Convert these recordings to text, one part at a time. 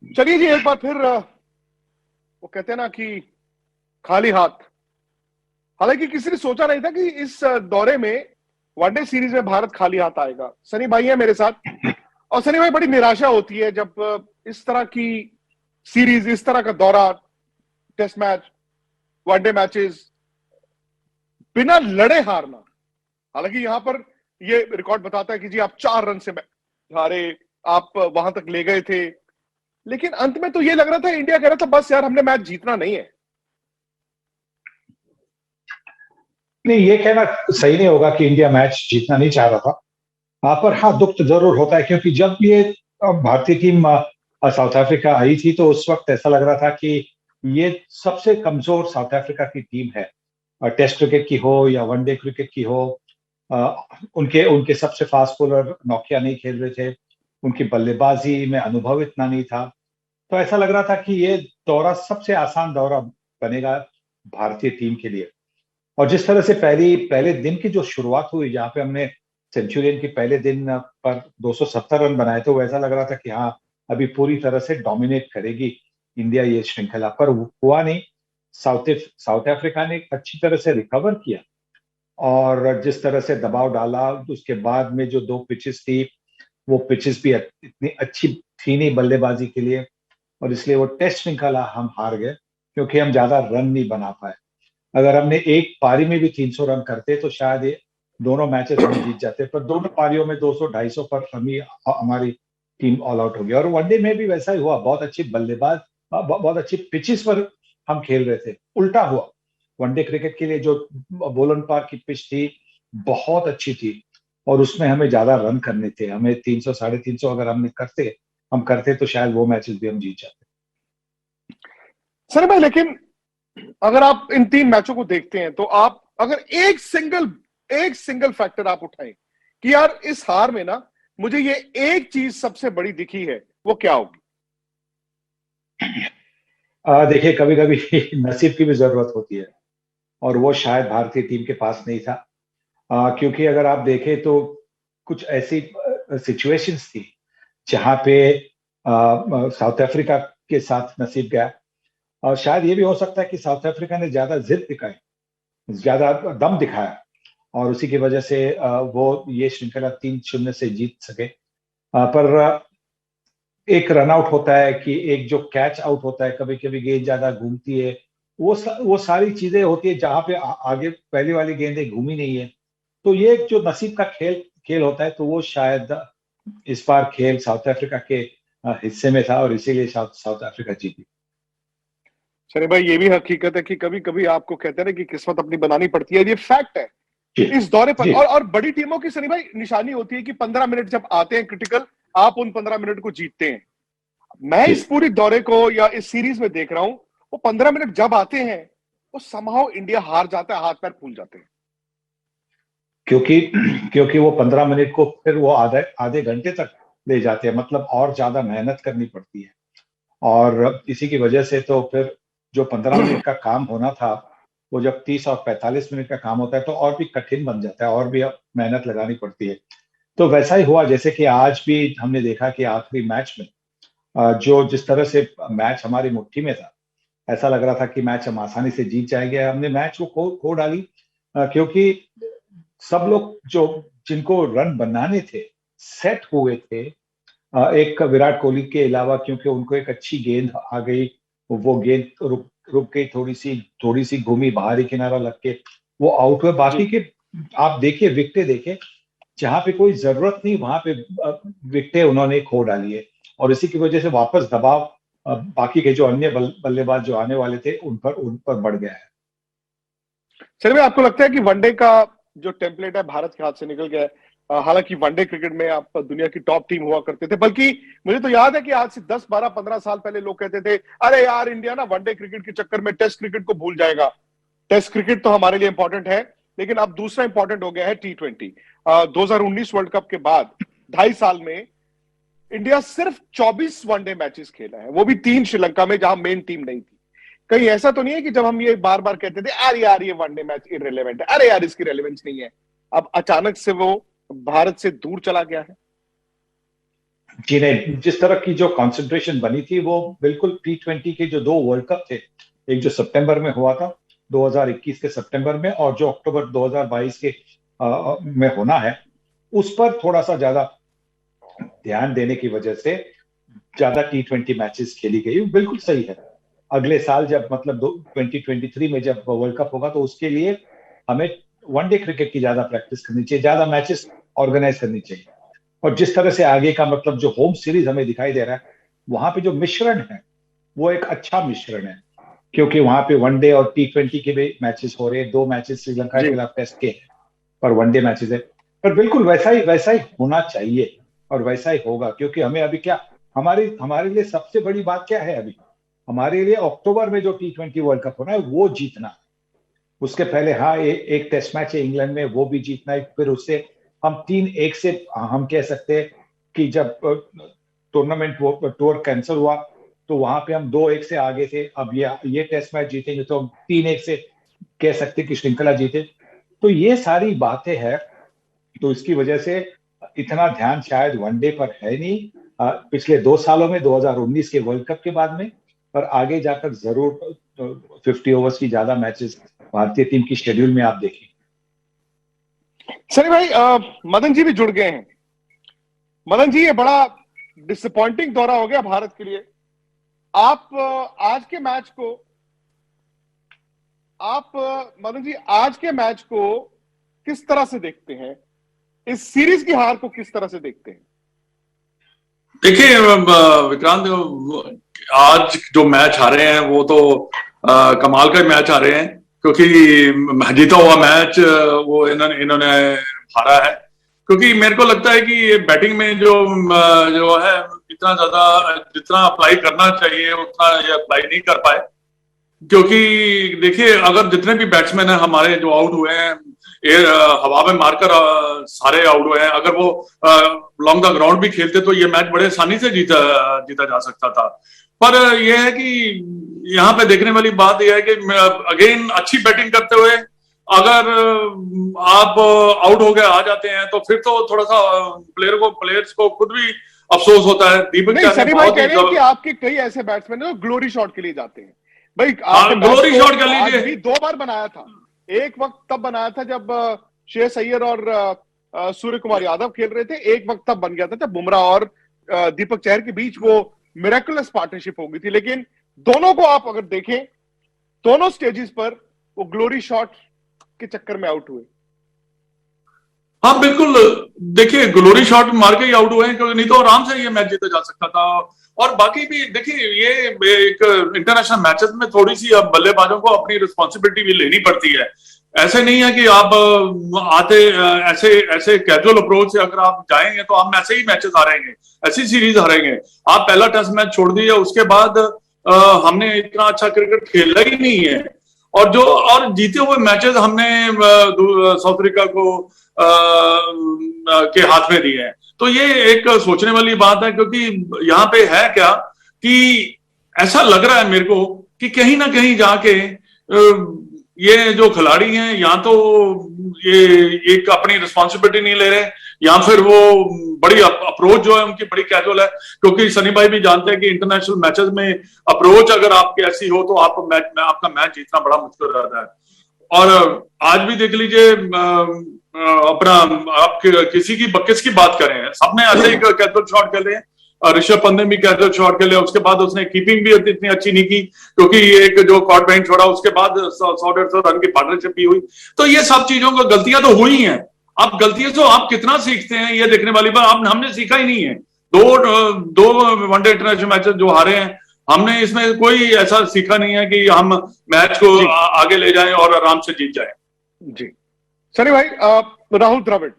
चलिए जी, एक बार फिर वो कहते हैं ना कि खाली हाथ। हालांकि किसी ने सोचा नहीं था कि इस दौरे में वनडे सीरीज में भारत खाली हाथ आएगा। सनी भाई है मेरे साथ। और सनी भाई, बड़ी निराशा होती है जब इस तरह की सीरीज, इस तरह का दौरा, टेस्ट मैच, वनडे मैचेस बिना लड़े हारना। हालांकि यहां पर ये रिकॉर्ड बताता है कि जी आप 4 रन से हारे, आप वहां तक ले गए थे। लेकिन अंत में तो ये लग रहा था, इंडिया कह रहा था बस यार हमने मैच जीतना नहीं है। नहीं, ये कहना सही नहीं होगा कि इंडिया मैच जीतना नहीं चाह रहा था। पर हाँ, दुख तो जरूर होता है, क्योंकि जब ये भारतीय टीम साउथ अफ्रीका आई थी तो उस वक्त ऐसा लग रहा था कि ये सबसे कमजोर साउथ अफ्रीका की टीम है। टेस्ट क्रिकेट की हो या वनडे क्रिकेट की हो, अ, उनके उनके सबसे फास्ट बॉलर नौकिया नहीं खेल रहे थे। उनकी बल्लेबाजी में अनुभव इतना नहीं था। तो ऐसा लग रहा था कि ये दौरा सबसे आसान दौरा बनेगा भारतीय टीम के लिए। और जिस तरह से पहले दिन की जो शुरुआत हुई, जहाँ पे हमने सेंचुरियन की पहले दिन पर 270 रन बनाए, तो वैसा लग रहा था कि हाँ, अभी पूरी तरह से डोमिनेट करेगी इंडिया ये श्रृंखला। पर हुआ नहीं। साउथ अफ्रीका ने अच्छी तरह से रिकवर किया, और जिस तरह से दबाव डाला, उसके बाद में जो दो पिचेस थी, वो पिचेस भी इतनी अच्छी थी नहीं बल्लेबाजी के लिए। और इसलिए वो टेस्ट श्रृंखला हम हार गए, क्योंकि हम ज्यादा रन नहीं बना पाए। अगर हमने एक पारी में भी 300 रन करते तो शायद ये दोनों मैचेस हम जीत जाते, पर दोनों पारियों में 200 250 पर हमारी टीम ऑल आउट हो गई। और वनडे में भी वैसा ही हुआ। बहुत अच्छी बल्लेबाज, बहुत अच्छी पिचेस पर हम खेल रहे थे। उल्टा हुआ। वनडे क्रिकेट के लिए जो बोलन पार की पिच थी, बहुत अच्छी थी, और उसमें हमें ज्यादा रन करने थे। हमें 300 350 अगर हम करते तो शायद वो मैचेस भी हम जीत जाते। सनी भाई, लेकिन अगर आप इन 3 मैचों को देखते हैं तो आप अगर एक सिंगल फैक्टर आप उठाएं कि यार इस हार में ना मुझे ये एक चीज सबसे बड़ी दिखी है, वो क्या होगी? देखिए, कभी कभी नसीब की भी जरूरत होती है, और वो शायद भारतीय टीम के पास नहीं था। क्योंकि अगर आप देखें तो कुछ ऐसी सिचुएशंस थी जहां पे साउथ अफ्रीका के साथ नसीब गया। और शायद ये भी हो सकता है कि साउथ अफ्रीका ने ज्यादा जिद दिखाई, ज्यादा दम दिखाया, और उसी की वजह से वो ये श्रृंखला 3-0 से जीत सके। पर एक रन आउट होता है कि एक जो कैच आउट होता है, कभी कभी गेंद ज्यादा घूमती है। वो सारी चीजें होती है जहां पे आगे पहली वाली गेंदें घूमी नहीं है। तो ये एक जो नसीब का खेल खेल होता है, तो वो शायद इस बार खेल साउथ अफ्रीका के हिस्से में था, और इसीलिए साउथ साउथ अफ्रीका जीती। सनी भाई, ये भी हकीकत है कि कभी कभी आपको कहते हैं ना कि किस्मत अपनी बनानी पड़ती है, ये फैक्ट है। जी। इस दौरे पर जी। और बड़ी टीमों की सनी भाई निशानी होती है कि 15 मिनट जब आते हैं क्रिटिकल, आप उन 15 मिनट को जीतते हैं। मैं जी। इस पूरी दौरे को या इस सीरीज में देख रहा हूं, वो 15 मिनट जब आते हैं, वो समहाउ इंडिया हार जाता है, हाथ पैर फूल जाते हैं। क्योंकि क्योंकि वो 15 मिनट को फिर वो आधे आधे घंटे तक ले जाते हैं, मतलब और ज्यादा मेहनत करनी पड़ती है। और इसी की वजह से तो फिर जो 15 मिनट का काम होना था, वो जब 30 और 45 मिनट का काम होता है तो और भी कठिन बन जाता है, और भी मेहनत लगानी पड़ती है। तो वैसा ही हुआ, जैसे कि आज भी हमने देखा कि आखिरी मैच में जो जिस तरह से मैच हमारी मुट्ठी में था, ऐसा लग रहा था कि मैच हम आसानी से जीत जाएंगे। हमने मैच को खो डाली, क्योंकि सब लोग जो जिनको रन बनाने थे, सेट हुए थे। एक विराट कोहली के अलावा, क्योंकि उनको एक अच्छी गेंद आ गई, वो गेंद रुक रुक गई, थोड़ी सी घूमी, बाहरी किनारा लग के वो आउट हुए। बाकी जी। के आप देखिए, विकेटें देखे, जहां पे कोई जरूरत नहीं वहां पे विकेटें उन्होंने खो डाली है। और इसी की वजह से वापस दबाव बाकी के जो अन्य बल्लेबाज जो आने वाले थे उन पर बढ़ गया है। सर भाई, आपको लगता है कि वनडे का जो टेम्पलेट है भारत के हाथ से निकल गया है? हालांकि वनडे क्रिकेट में आप दुनिया की टॉप टीम हुआ करते थे, बल्कि मुझे तो याद है कि आज से 10 12 15 साल पहले लोग कहते थे अरे यार इंडिया ना वनडे क्रिकेट के चक्कर में टेस्ट क्रिकेट को भूल जाएगा। टेस्ट क्रिकेट तो हमारे लिए इंपॉर्टेंट है, लेकिन अब दूसरा इंपॉर्टेंट हो गया है T20। 2019 वर्ल्ड कप के बाद 2.5 साल में इंडिया सिर्फ 24 वनडे मैचेस खेला है, वो भी 3 श्रीलंका में जहां मेन टीम नहीं थी। कहीं ऐसा तो नहीं है कि जब हम ये बार बार कहते थे अरे यार ये वनडे मैच इररिलेवेंट है, अरे यार इसकी रेलेवेंस नहीं है, अब अचानक से वो भारत से दूर चला गया है? जिन्हें जिस तरह की जो कंसंट्रेशन बनी थी वो बिल्कुल T20 के जो 2 वर्ल्ड कप थे, एक जो सितंबर में हुआ था 2021 के सितंबर में, और जो अक्टूबर 2022 के में होना है, उस पर थोड़ा सा ज्यादा ध्यान देने की वजह से ज्यादा T20 मैचेस खेली गई। बिल्कुल सही है। अगले साल जब मतलब 2023 में जब वर्ल्ड कप होगा तो उसके लिए हमें वनडे क्रिकेट की ज्यादा प्रैक्टिस करनी चाहिए, ज्यादा मैचेस ऑर्गेनाइज करनी चाहिए। और जिस तरह से आगे का मतलब जो होम सीरीज हमें दिखाई दे रहा है, वहां पे जो मिश्रण है वो एक अच्छा मिश्रण है, क्योंकि वहां पे वनडे और T20 के भी मैचेस हो रहे हैं। 2 मैचेस श्रीलंका के जी। खिलाफ टेस्ट के हैं, पर वनडे मैचेस है। पर बिल्कुल वैसा ही होना चाहिए और वैसा ही होगा, क्योंकि हमें अभी क्या, हमारी हमारे लिए सबसे बड़ी बात क्या है अभी, हमारे लिए अक्टूबर में जो T20 वर्ल्ड कप होना है वो जीतना है। उसके पहले हाँ एक टेस्ट मैच है इंग्लैंड में, वो भी जीतना है। फिर उससे हम 3-1 से हम कह सकते हैं कि जब टूर्नामेंट वो टूर कैंसिल हुआ तो वहां पे हम 2-1 से आगे थे। अब ये टेस्ट मैच जीतेंगे तो हम 3-1 से कह सकते कि श्रृंखला जीते। तो ये सारी बातें हैं, तो इसकी वजह से इतना ध्यान शायद वनडे पर है नहीं पिछले 2 सालों में, 2019 के वर्ल्ड कप के बाद में। पर आगे जाकर जरूर 50 ओवर्स की ज्यादा मैचेस भारतीय टीम की शेड्यूल में आप देखिए। सनी भाई, मदन जी भी जुड़ गए हैं। मदन जी, ये बड़ा डिसअपॉइंटिंग दौरा हो गया भारत के लिए। आप आज के मैच को आप मदन जी आज के मैच को किस तरह से देखते हैं? इस सीरीज की हार को किस तरह से देखते हैं? देखिए विक्रांत, आज जो मैच हारे हैं वो तो कमाल का मैच हारे हैं, क्योंकि जीता हुआ मैच वो इन्होंने हारा है। क्योंकि मेरे को लगता है कि बैटिंग में जो है इतना ज्यादा जितना अप्लाई करना चाहिए उतना ये अप्लाई नहीं कर पाए। क्योंकि देखिए, अगर जितने भी बैट्समैन हैं हमारे जो आउट हुए हैं, एयर हवा में मारकर सारे आउट हुए हैं, अगर वो लॉन्ग द ग्राउंड भी खेलते तो ये मैच बड़े आसानी से जीता जीता जा सकता था। पर यह है कि यहाँ पे देखने वाली बात यह है कि अगेन अच्छी बैटिंग करते हुए अगर आप आउट हो गए आ जाते हैं तो फिर तो थोड़ा सा प्लेयर्स को खुद भी अफसोस होता है। दीपक नहीं, सनी भाई कह रहे हैं कि आपके कई ऐसे बैट्समैन हैं जो ग्लोरी शॉट के लिए जाते हैं। भाई ग्लोरी शॉट कर लीजिए, भी 2 बार बनाया था। एक वक्त तब बनाया था जब श्रेयस अय्यर और सूर्य कुमार यादव खेल रहे थे। एक वक्त तब बन गया था जब बुमराह और दीपक चहर के बीच वो मिरेकुलस पार्टनरशिप हो गई थी। लेकिन दोनों को आप अगर देखें, दोनों स्टेजेस पर वो ग्लोरी शॉट के चक्कर में आउट हुए। हाँ बिल्कुल, देखिए ग्लोरी शॉट मार के ही आउट हुए हैं, क्योंकि नहीं तो आराम से ये मैच जीता जा सकता था। और बाकी भी देखिए, ये एक इंटरनेशनल मैचेस में थोड़ी सी अब बल्लेबाजों को अपनी रिस्पॉन्सिबिलिटी भी लेनी पड़ती है। ऐसे नहीं है कि आप आते ऐसे ऐसे कैजुअल अप्रोच से अगर आप जाएंगे तो हम ऐसे ही मैचेस हारेंगे, ऐसी सीरीज हारेंगे। आप पहला टेस्ट मैच छोड़ दिए, उसके बाद हमने इतना अच्छा क्रिकेट खेला ही नहीं है। और जीते हुए मैचेस हमने साउथ अफ्रीका को के हाथ में दिए हैं। तो ये एक सोचने वाली बात है, क्योंकि यहाँ पे है क्या कि ऐसा लग रहा है मेरे को कि कहीं ना कहीं जाके ये जो खिलाड़ी हैं या तो ये एक अपनी रिस्पॉन्सिबिलिटी नहीं ले रहे, या फिर वो बड़ी अप्रोच जो है उनकी बड़ी कैजुअल है। क्योंकि सनी भाई भी जानते हैं कि इंटरनेशनल मैचेस में अप्रोच अगर आपकी ऐसी हो तो आपका मैच जीतना बड़ा मुश्किल रहता है। और आज भी देख लीजिए, अपना आप किसकी बात करें, सबने ऐसे ही कैजुअल शॉट खेले। ऋषभ पंत ने भी कैजुअल शॉट खेले, उसके बाद उसने कीपिंग भी इतनी अच्छी नहीं की, क्योंकि एक जो कॉट बैंड छोड़ा उसके बाद 100-150 रन की पार्टनरशिप भी हुई। तो ये सब चीजों को गलतियां तो हुई हैं। अब गलतियों से आप कितना सीखते हैं ये देखने वाली बात। हमने सीखा ही नहीं है। दो वनडे इंटरनेशनल मैचेस जो हारे हैं, हमने इसमें कोई ऐसा सीखा नहीं है कि हम मैच को आगे ले जाएं और आराम से जीत जाएं। जी सनी भाई, राहुल द्रविड़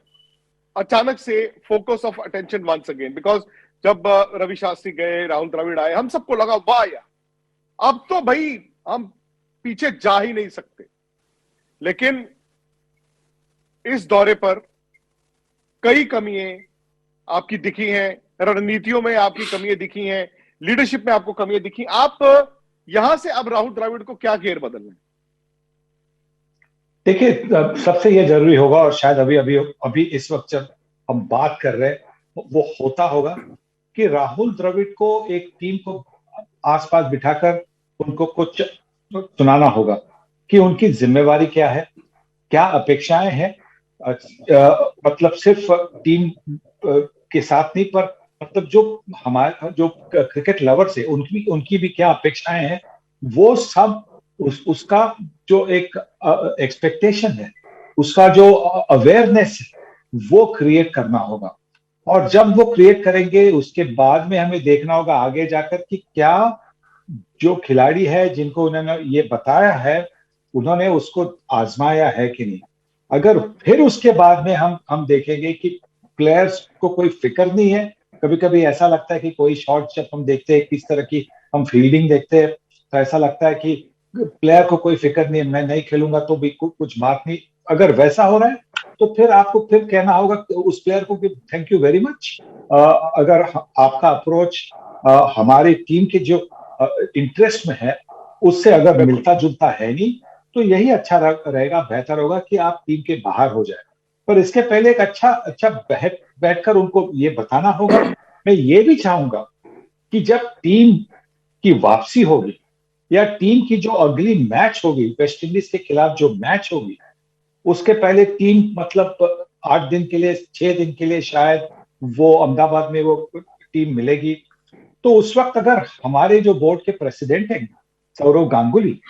अचानक से focus of attention once again, because जब रवि शास्त्री गए, राहुल द्रविड़ आए, हम सबको लगा वाह यार, अब तो भाई हम पीछे जा ही नहीं सकते। लेकिन इस दौरे पर कई कमियां आपकी दिखी हैं, रणनीतियों में आपकी कमियां दिखी हैं, लीडरशिप में आपको कमियां दिखी। आप यहां से अब राहुल द्रविड़ को क्या गेयर बदलना है? देखिए, सबसे यह जरूरी होगा, और शायद अभी अभी अभी इस वक्त जब हम बात कर रहे हैं वो होता होगा कि राहुल द्रविड़ को एक टीम को आसपास बिठाकर उनको कुछ सुनाना होगा कि उनकी जिम्मेवारी क्या है, क्या अपेक्षाएं हैं। मतलब सिर्फ टीम के साथ नहीं, पर मतलब जो हमारे जो क्रिकेट लवर्स है उनकी उनकी भी क्या अपेक्षाएं हैं, वो सब उसका जो एक एक्सपेक्टेशन है, उसका जो अवेयरनेस है, वो क्रिएट करना होगा। और जब वो क्रिएट करेंगे उसके बाद में हमें देखना होगा आगे जाकर कि क्या जो खिलाड़ी है जिनको उन्होंने ये बताया है उन्होंने उसको आजमाया है कि नहीं। अगर फिर उसके बाद में हम देखेंगे कि प्लेयर्स को कोई फिक्र नहीं है, कभी कभी ऐसा लगता है कि कोई शॉट जब हम देखते हैं किस तरह की हम फील्डिंग देखते हैं तो ऐसा लगता है कि प्लेयर को कोई फिक्र नहीं है, मैं नहीं खेलूंगा तो भी कुछ बात नहीं। अगर वैसा हो रहा है तो फिर आपको फिर कहना होगा उस प्लेयर को कि थैंक यू वेरी मच, अगर आपका अप्रोच हमारी टीम के जो इंटरेस्ट में है उससे अगर मिलता जुलता है नहीं तो यही अच्छा रहेगा, बेहतर होगा कि आप टीम के बाहर हो जाए। पर इसके पहले एक अच्छा बैठकर उनको ये बताना होगा। मैं ये भी चाहूंगा कि जब टीम की वापसी होगी या टीम की जो अगली मैच होगी वेस्ट इंडीज के खिलाफ जो मैच होगी उसके पहले टीम मतलब 8 दिन के लिए 6 दिन के लिए शायद वो अहमदाबाद में वो टीम मिलेगी। तो उस वक्त अगर हमारे जो बोर्ड के प्रेसिडेंट हैं सौरव गांगुली,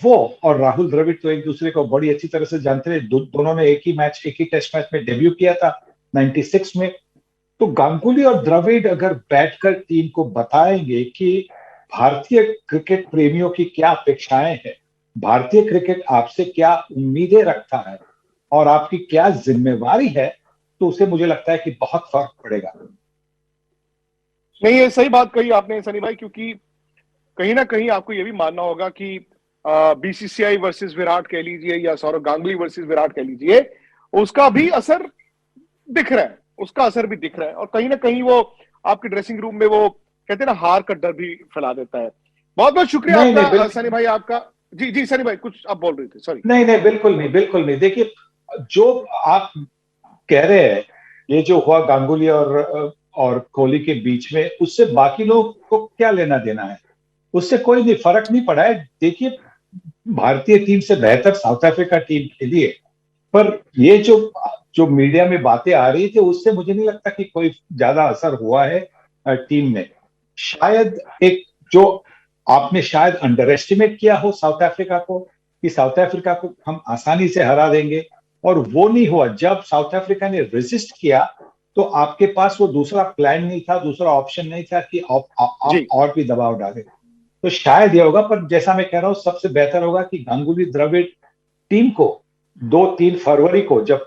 वो और राहुल द्रविड़ तो एक दूसरे को बड़ी अच्छी तरह से जानते हैं, दोनों ने एक ही टेस्ट मैच में डेब्यू किया था 96 में। तो गांगुली और द्रविड़ अगर बैठकर टीम को बताएंगे कि भारतीय क्रिकेट प्रेमियों की क्या अपेक्षाएं हैं, भारतीय क्रिकेट आपसे क्या उम्मीदें रखता है और आपकी क्या जिम्मेवारी है, तो उसे मुझे लगता है कि बहुत फर्क पड़ेगा। नहीं, ये सही बात कही आपने सनी भाई, क्योंकि कहीं ना कहीं आपको ये भी मानना होगा कि बीसीसीआई वर्सेस विराट कह लीजिए या सौरव गांगुली वर्सेस विराट कह लीजिए, उसका भी असर दिख रहा है, उसका असर भी दिख रहा है। और कहीं ना कहीं वो आपके ड्रेसिंग रूम में वो कहते हैं ना हार का डर भी फैला देता है। बहुत बहुत शुक्रिया आपका सनी भाई, आपका। जी जी सनी भाई, कुछ आप बोल रहे थे, सॉरी। नहीं, बिल्कुल नहीं। देखिए, जो आप कह रहे हैं ये जो हुआ गांगुली और कोहली के बीच में, उससे बाकी लोग को क्या लेना देना है, उससे कोई नहीं फर्क नहीं पड़ा है। देखिए, भारतीय टीम से बेहतर साउथ अफ्रीका टीम खेली है, पर ये जो मीडिया में बातें आ रही थी उससे मुझे नहीं लगता कि कोई ज्यादा असर हुआ है टीम में। शायद एक जो आपने शायद अंडर एस्टिमेट किया हो साउथ अफ्रीका को कि साउथ अफ्रीका को हम आसानी से हरा देंगे, और वो नहीं हुआ। जब साउथ अफ्रीका ने रेजिस्ट किया तो आपके पास वो दूसरा प्लान नहीं था, दूसरा ऑप्शन नहीं था कि आप और भी दबाव डालें। तो शायद ये होगा, पर जैसा मैं कह रहा हूं सबसे बेहतर होगा कि गांगुली द्रविड़ टीम को 2-3 फरवरी को जब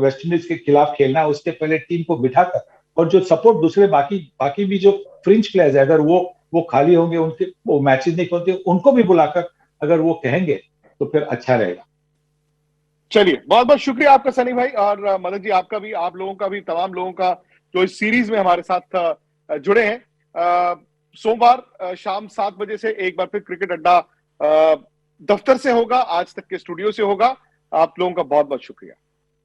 वेस्ट इंडीज के खिलाफ खेलना है उसके पहले टीम को बिठाकर, और जो सपोर्ट दूसरे बाकी भी जो फ्रिंज प्लेयर्स है अगर वो खाली होंगे, उनके वो मैचेस नहीं होते, उनको भी बुलाकर अगर वो कहेंगे तो फिर अच्छा रहेगा। चलिए, बहुत बहुत शुक्रिया आपका सनी भाई, और मदन जी आपका भी, आप लोगों का भी, तमाम लोगों का जो इस सीरीज में हमारे साथ जुड़े हैं। सोमवार शाम 7 बजे से एक बार फिर क्रिकेट अड्डा दफ्तर से होगा, आज तक के स्टूडियो से होगा। आप लोगों का बहुत बहुत शुक्रिया।